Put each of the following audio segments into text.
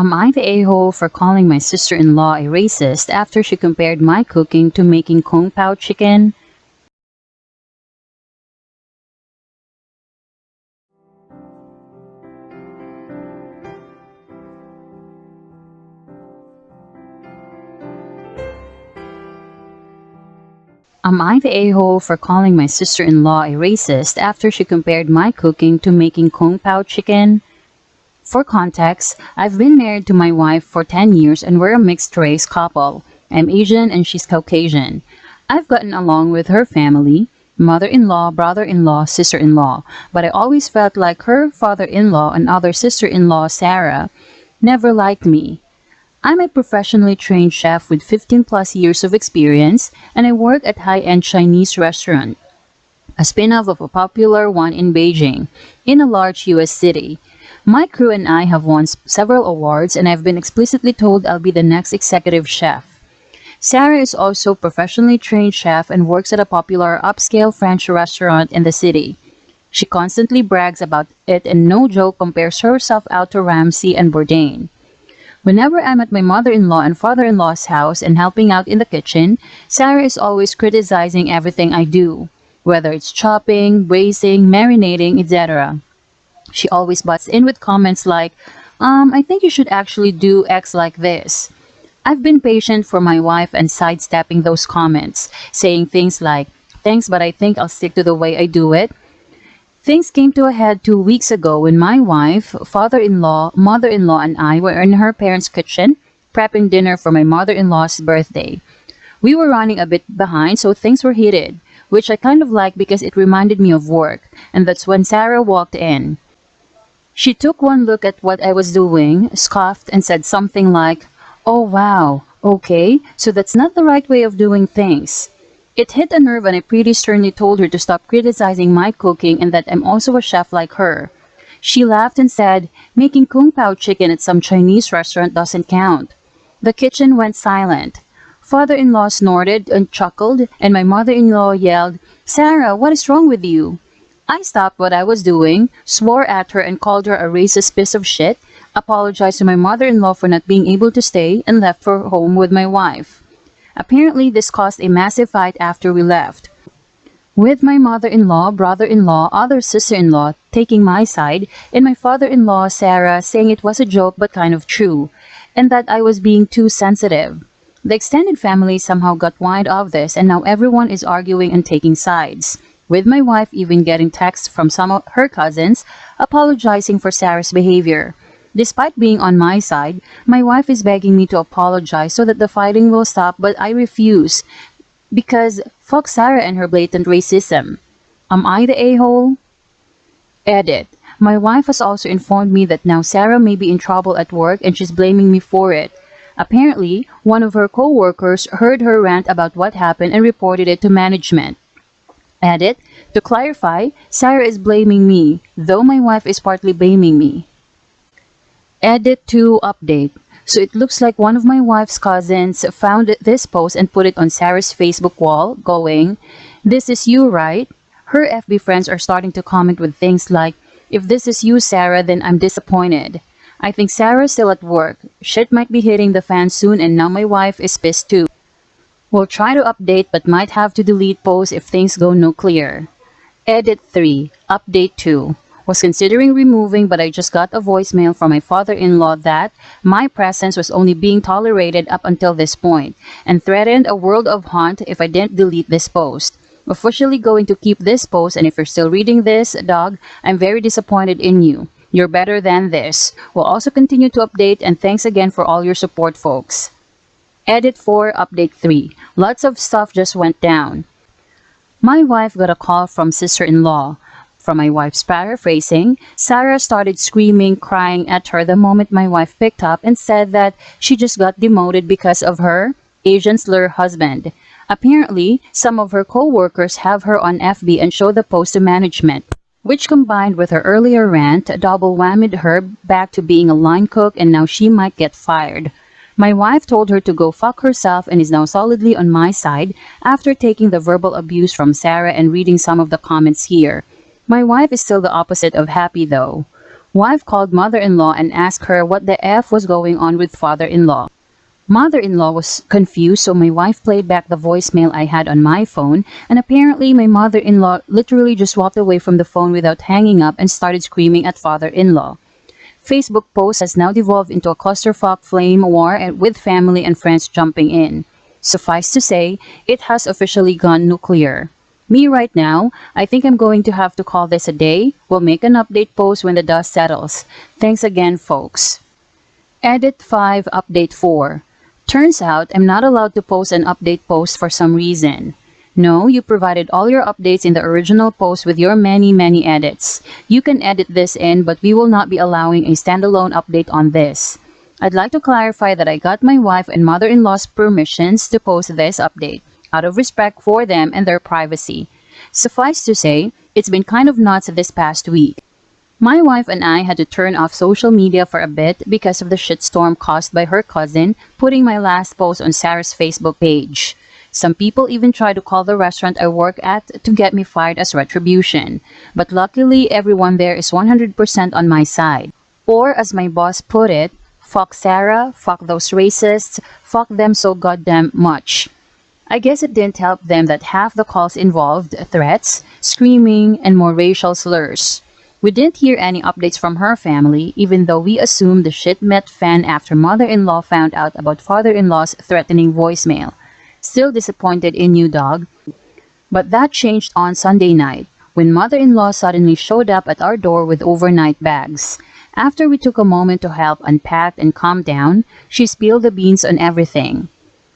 Am I the a-hole for calling my sister-in-law a racist after she compared my cooking to making kung pao chicken? Am I the a-hole for calling my sister-in-law a racist after she compared my cooking to making kung pao chicken? For context, I've been married to my wife for 10 years and we're a mixed-race couple. I'm Asian and she's Caucasian. I've gotten along with her family, mother-in-law, brother-in-law, sister-in-law, but I always felt like her father-in-law and other sister-in-law, Sarah, never liked me. I'm a professionally trained chef with 15 plus years of experience, and I work at high-end Chinese restaurant, a spin-off of a popular one in Beijing, in a large US city. My crew and I have won several awards, and I've been explicitly told I'll be the next executive chef. Sarah is also a professionally trained chef and works at a popular upscale French restaurant in the city. She constantly brags about it and no joke compares herself out to Ramsay and Bourdain. Whenever I'm at my mother-in-law and father-in-law's house and helping out in the kitchen, Sarah is always criticizing everything I do, whether it's chopping, braising, marinating, etc. She always butts in with comments like, I think you should actually do X like this. I've been patient for my wife and sidestepping those comments, saying things like, thanks, but I think I'll stick to the way I do it. Things came to a head 2 weeks ago when my wife, father-in-law, mother-in-law, and I were in her parents' kitchen, prepping dinner for my mother-in-law's birthday. We were running a bit behind, so things were heated, which I kind of liked because it reminded me of work, and that's when Sarah walked in. She took one look at what I was doing, scoffed, and said something like, "Oh wow, okay, so that's not the right way of doing things." It hit a nerve and I pretty sternly told her to stop criticizing my cooking and that I'm also a chef like her. She laughed and said, making kung pao chicken at some Chinese restaurant doesn't count. The kitchen went silent. Father-in-law snorted and chuckled, and my mother-in-law yelled, "Sarah, what is wrong with you?" I stopped what I was doing, swore at her and called her a racist piece of shit, apologized to my mother-in-law for not being able to stay, and left for home with my wife. Apparently, this caused a massive fight after we left, with my mother-in-law, brother-in-law, other sister-in-law taking my side, and my father-in-law, Sarah, saying it was a joke but kind of true, and that I was being too sensitive. The extended family somehow got wind of this, and now everyone is arguing and taking sides, with my wife even getting texts from some of her cousins apologizing for Sarah's behavior. Despite being on my side, my wife is begging me to apologize so that the fighting will stop, but I refuse because fuck Sarah and her blatant racism. Am I the a-hole? Edit. My wife has also informed me that now Sarah may be in trouble at work and she's blaming me for it. Apparently, one of her co-workers heard her rant about what happened and reported it to management. Edit. To clarify, Sarah is blaming me, though my wife is partly blaming me. Edit to update. So it looks like one of my wife's cousins found this post and put it on Sarah's Facebook wall, going, "This is you, right?" Her FB friends are starting to comment with things like, "If this is you, Sarah, then I'm disappointed. I think Sarah's still at work. Shit might be hitting the fan soon and now my wife is pissed too. We'll try to update but might have to delete posts if things go nuclear." Edit 3. Update 2. Was considering removing, but I just got a voicemail from my father-in-law that my presence was only being tolerated up until this point, and threatened a world of haunt if I didn't delete this post. Officially going to keep this post, and if you're still reading this, dog, I'm very disappointed in you. You're better than this. We'll also continue to update, and thanks again for all your support, folks. Edit 4, Update 3. Lots of stuff just went down. My wife got a call from sister-in-law. From my wife's paraphrasing, Sarah started screaming, crying at her the moment my wife picked up and said that she just got demoted because of her Asian slur husband. Apparently, some of her co-workers have her on FB and show the post to management, which combined with her earlier rant double whammied her back to being a line cook, and now she might get fired. My wife told her to go fuck herself and is now solidly on my side after taking the verbal abuse from Sarah and reading some of the comments here. My wife is still the opposite of happy though. Wife called mother-in-law and asked her what the F was going on with father-in-law. Mother-in-law was confused, so my wife played back the voicemail I had on my phone, and apparently my mother-in-law literally just walked away from the phone without hanging up and started screaming at father-in-law. Facebook post has now devolved into a clusterfuck flame war with family and friends jumping in. Suffice to say, it has officially gone nuclear. Me right now, I think I'm going to have to call this a day. We'll make an update post when the dust settles. Thanks again, folks. Edit 5 Update 4. Turns out I'm not allowed to post an update post for some reason. No, you provided all your updates in the original post with your many edits. You can edit this in, but we will not be allowing a standalone update on this. I'd like to clarify that I got my wife and mother-in-law's permissions to post this update, out of respect for them and their privacy. Suffice to say, it's been kind of nuts this past week. My wife and I had to turn off social media for a bit because of the shitstorm caused by her cousin putting my last post on Sarah's Facebook page. Some people even tried to call the restaurant I work at to get me fired as retribution. But luckily, everyone there is 100% on my side. Or as my boss put it, fuck Sarah, fuck those racists, fuck them so goddamn much. I guess it didn't help them that half the calls involved threats, screaming, and more racial slurs. We didn't hear any updates from her family, even though we assumed the shit met fan after mother-in-law found out about father-in-law's threatening voicemail. Still disappointed in you, dog. But that changed on Sunday night, when mother-in-law suddenly showed up at our door with overnight bags. After we took a moment to help unpack and calm down, she spilled the beans on everything.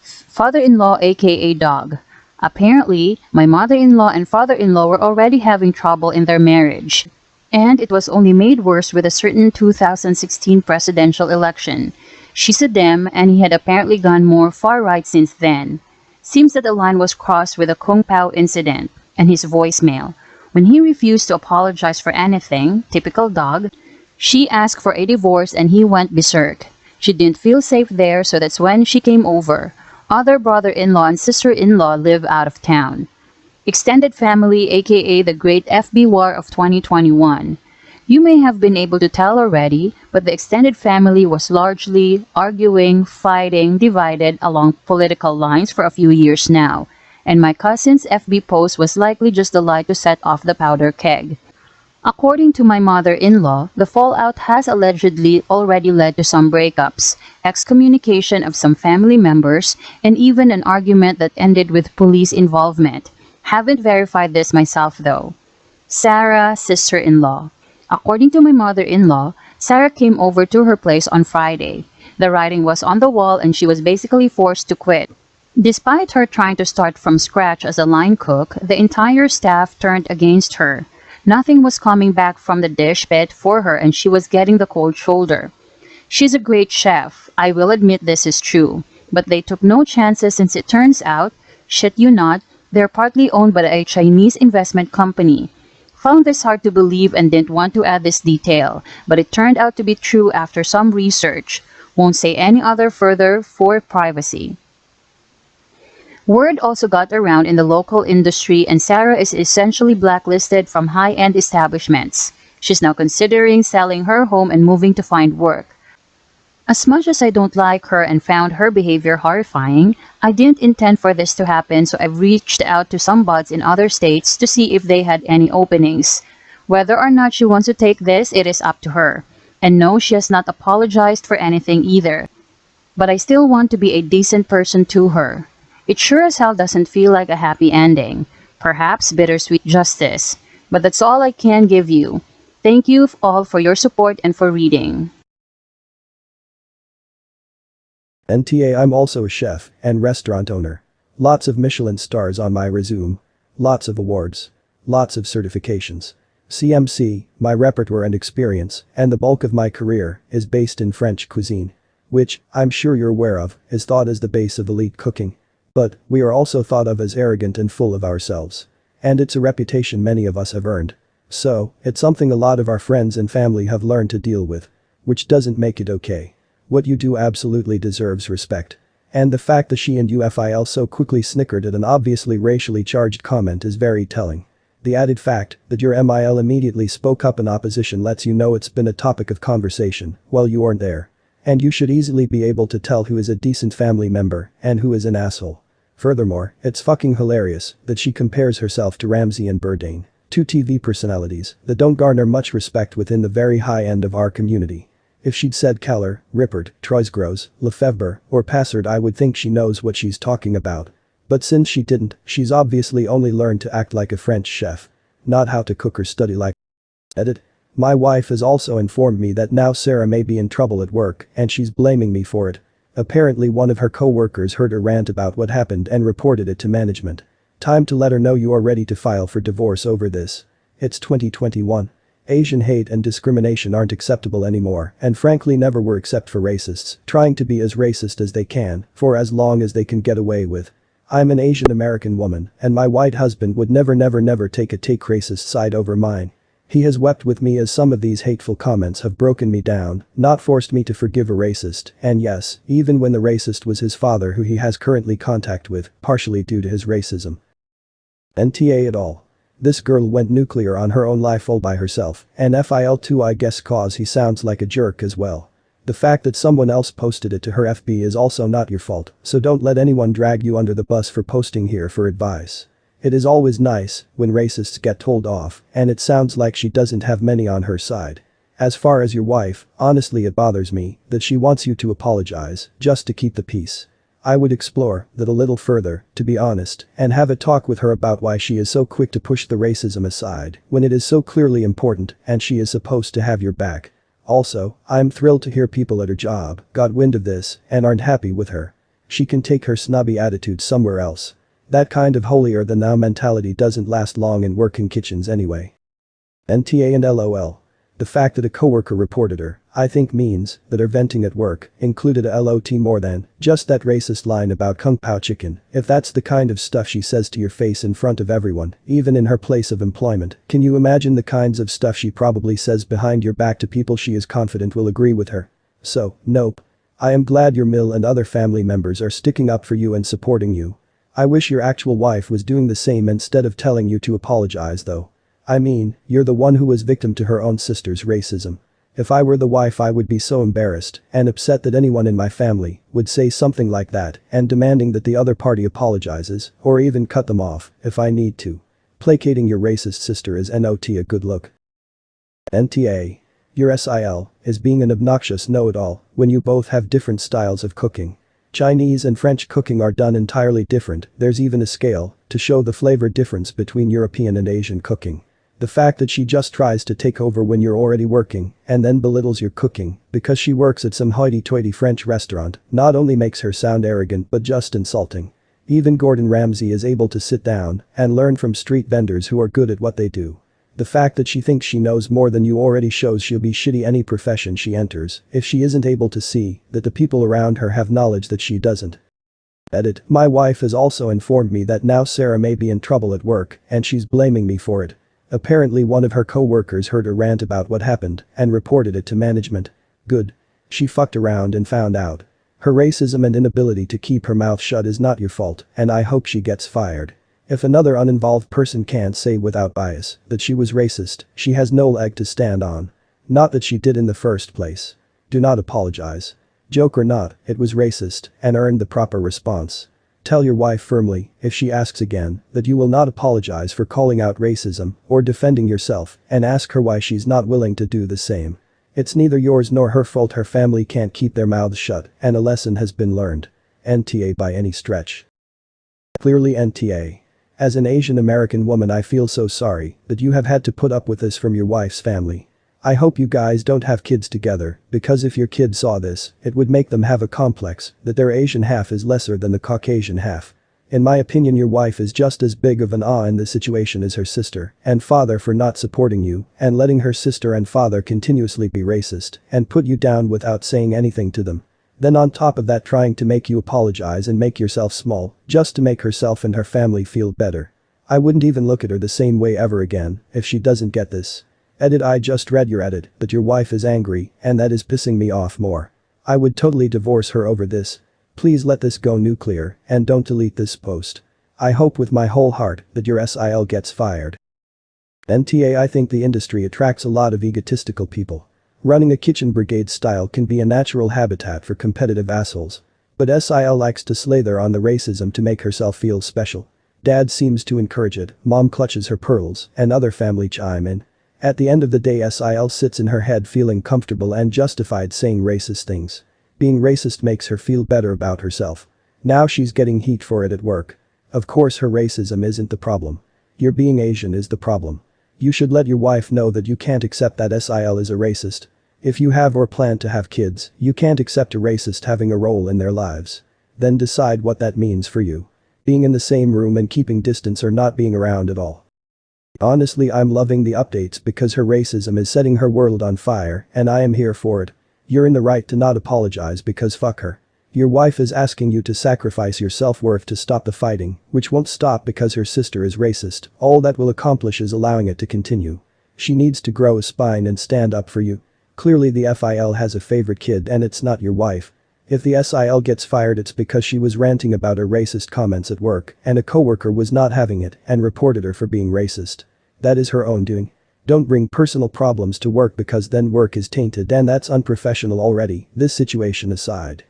Father-in-law aka dog. Apparently, my mother-in-law and father-in-law were already having trouble in their marriage. And it was only made worse with a certain 2016 presidential election. She's a Dem, and he had apparently gone more far-right since then. Seems that the line was crossed with the Kung Pao incident and his voicemail. When he refused to apologize for anything, typical dog, she asked for a divorce and he went berserk. She didn't feel safe there, so that's when she came over. Other brother-in-law and sister-in-law live out of town. Extended family aka the Great FB War of 2021. You may have been able to tell already, but the extended family was largely arguing, fighting, divided along political lines for a few years now, and my cousin's FB post was likely just the light to set off the powder keg. According to my mother-in-law, the fallout has allegedly already led to some breakups, excommunication of some family members, and even an argument that ended with police involvement. Haven't verified this myself though. Sarah, sister-in-law. According to my mother-in-law, Sarah came over to her place on Friday. The writing was on the wall and she was basically forced to quit. Despite her trying to start from scratch as a line cook, the entire staff turned against her. Nothing was coming back from the dish pit for her and she was getting the cold shoulder. She's a great chef, I will admit this is true, but they took no chances since it turns out, shit you not, they're partly owned by a Chinese investment company. Found this hard to believe and didn't want to add this detail, but it turned out to be true after some research. Won't say any other further for privacy. Word also got around in the local industry and Sarah is essentially blacklisted from high-end establishments. She's now considering selling her home and moving to find work. As much as I don't like her and found her behavior horrifying, I didn't intend for this to happen, so I've reached out to some buds in other states to see if they had any openings. Whether or not she wants to take this, it is up to her. And no, she has not apologized for anything either. But I still want to be a decent person to her. It sure as hell doesn't feel like a happy ending. Perhaps bittersweet justice. But that's all I can give you. Thank you all for your support and for reading. NTA I'm also a chef and restaurant owner. Lots of Michelin stars on my resume. Lots of awards. Lots of certifications. CMC, my repertoire and experience, and the bulk of my career, is based in French cuisine. Which, I'm sure you're aware of, is thought as the base of elite cooking. But, we are also thought of as arrogant and full of ourselves. And it's a reputation many of us have earned. So, it's something a lot of our friends and family have learned to deal with. Which doesn't make it okay. What you do absolutely deserves respect. And the fact that she and UFIL so quickly snickered at an obviously racially charged comment is very telling. The added fact that your MIL immediately spoke up in opposition lets you know it's been a topic of conversation while you aren't there. And you should easily be able to tell who is a decent family member and who is an asshole. Furthermore, it's fucking hilarious that she compares herself to Ramsey and Bourdain, two TV personalities that don't garner much respect within the very high end of our community. If she'd said Keller, Rippert, Troisgros, Lefebvre, or Passard, I would think she knows what she's talking about. But since she didn't, she's obviously only learned to act like a French chef. Not how to cook or study like. Edit. My wife has also informed me that now Sarah may be in trouble at work and she's blaming me for it. Apparently one of her co-workers heard her rant about what happened and reported it to management. Time to let her know you are ready to file for divorce over this. It's 2021. Asian hate and discrimination aren't acceptable anymore and frankly never were except for racists trying to be as racist as they can for as long as they can get away with. I'm an Asian American woman and my white husband would never take racist side over mine. He has wept with me as some of these hateful comments have broken me down, not forced me to forgive a racist, and yes, even when the racist was his father who he has currently contact with, partially due to his racism. NTA at all. This girl went nuclear on her own life all by herself, and FIL2 I guess cause he sounds like a jerk as well. The fact that someone else posted it to her FB is also not your fault, so don't let anyone drag you under the bus for posting here for advice. It is always nice when racists get told off, and it sounds like she doesn't have many on her side. As far as your wife, honestly it bothers me that she wants you to apologize just to keep the peace. I would explore that a little further, to be honest, and have a talk with her about why she is so quick to push the racism aside when it is so clearly important and she is supposed to have your back. Also, I'm thrilled to hear people at her job got wind of this and aren't happy with her. She can take her snobby attitude somewhere else. That kind of holier-than-thou mentality doesn't last long in working kitchens anyway. NTA and LOL. The fact that a coworker reported her, I think means that her venting at work included a LOT more than just that racist line about kung pao chicken. If that's the kind of stuff she says to your face in front of everyone, even in her place of employment, can you imagine the kinds of stuff she probably says behind your back to people she is confident will agree with her? So, nope. I am glad your Mill and other family members are sticking up for you and supporting you. I wish your actual wife was doing the same instead of telling you to apologize though. I mean, you're the one who was victim to her own sister's racism. If I were the wife I would be so embarrassed and upset that anyone in my family would say something like that and demanding that the other party apologizes or even cut them off if I need to. Placating your racist sister is not a good look. NTA. Your SIL is being an obnoxious know-it-all when you both have different styles of cooking. Chinese and French cooking are done entirely different, there's even a scale to show the flavor difference between European and Asian cooking. The fact that she just tries to take over when you're already working and then belittles your cooking because she works at some hoity-toity French restaurant not only makes her sound arrogant but just insulting. Even Gordon Ramsay is able to sit down and learn from street vendors who are good at what they do. The fact that she thinks she knows more than you already shows she'll be shitty any profession she enters if she isn't able to see that the people around her have knowledge that she doesn't. Edit. My wife has also informed me that now Sarah may be in trouble at work and she's blaming me for it. Apparently one of her co-workers heard her rant about what happened and reported it to management. Good. She fucked around and found out. Her racism and inability to keep her mouth shut is not your fault and I hope she gets fired. If another uninvolved person can't say without bias that she was racist, she has no leg to stand on. Not that she did in the first place. Do not apologize. Joke or not, it was racist and earned the proper response. Tell your wife firmly, if she asks again, that you will not apologize for calling out racism or defending yourself and ask her why she's not willing to do the same. It's neither yours nor her fault her family can't keep their mouths shut and a lesson has been learned. NTA by any stretch. Clearly NTA. As an Asian American woman I feel so sorry that you have had to put up with this from your wife's family. I hope you guys don't have kids together because if your kid saw this, it would make them have a complex that their Asian half is lesser than the Caucasian half. In my opinion your wife is just as big of an in the situation as her sister and father for not supporting you and letting her sister and father continuously be racist and put you down without saying anything to them. Then on top of that trying to make you apologize and make yourself small just to make herself and her family feel better. I wouldn't even look at her the same way ever again if she doesn't get this. Edit. I just read your edit that your wife is angry and that is pissing me off more. I would totally divorce her over this. Please let this go nuclear and don't delete this post. I hope with my whole heart that your SIL gets fired. NTA I think the industry attracts a lot of egotistical people. Running a kitchen brigade style can be a natural habitat for competitive assholes. But SIL likes to slather on the racism to make herself feel special. Dad seems to encourage it, mom clutches her pearls, and other family chime in. At the end of the day SIL sits in her head feeling comfortable and justified saying racist things. Being racist makes her feel better about herself. Now she's getting heat for it at work. Of course her racism isn't the problem. Your being Asian is the problem. You should let your wife know that you can't accept that SIL is a racist. If you have or plan to have kids, you can't accept a racist having a role in their lives. Then decide what that means for you. Being in the same room and keeping distance or not being around at all. Honestly, I'm loving the updates because her racism is setting her world on fire and I am here for it. You're in the right to not apologize because fuck her. Your wife is asking you to sacrifice your self-worth to stop the fighting, which won't stop because her sister is racist. All that will accomplish is allowing it to continue. She needs to grow a spine and stand up for you. Clearly the FIL has a favorite kid and it's not your wife. If the SIL gets fired it's because she was ranting about her racist comments at work and a coworker was not having it and reported her for being racist. That is her own doing. Don't bring personal problems to work because then work is tainted and that's unprofessional already. This situation aside.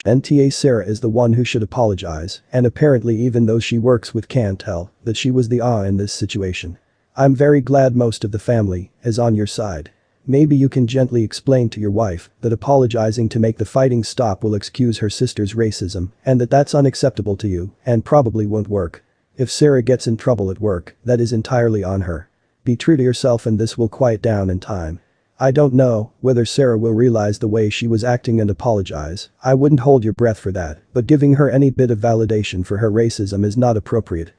NTA Sarah is the one who should apologize and apparently even those she works with can't tell that she was the in this situation. I'm very glad most of the family is on your side. Maybe you can gently explain to your wife that apologizing to make the fighting stop will excuse her sister's racism and that that's unacceptable to you and probably won't work. If Sarah gets in trouble at work, that is entirely on her. Be true to yourself and this will quiet down in time. I don't know whether Sarah will realize the way she was acting and apologize. I wouldn't hold your breath for that, but giving her any bit of validation for her racism is not appropriate.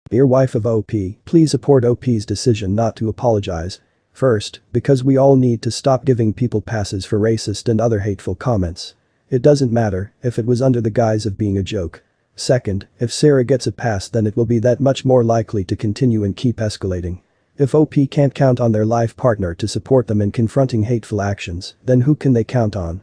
Dear wife of OP, please support OP's decision not to apologize. First, because we all need to stop giving people passes for racist and other hateful comments. It doesn't matter if it was under the guise of being a joke. Second, if Sarah gets a pass then it will be that much more likely to continue and keep escalating. If OP can't count on their life partner to support them in confronting hateful actions, then who can they count on?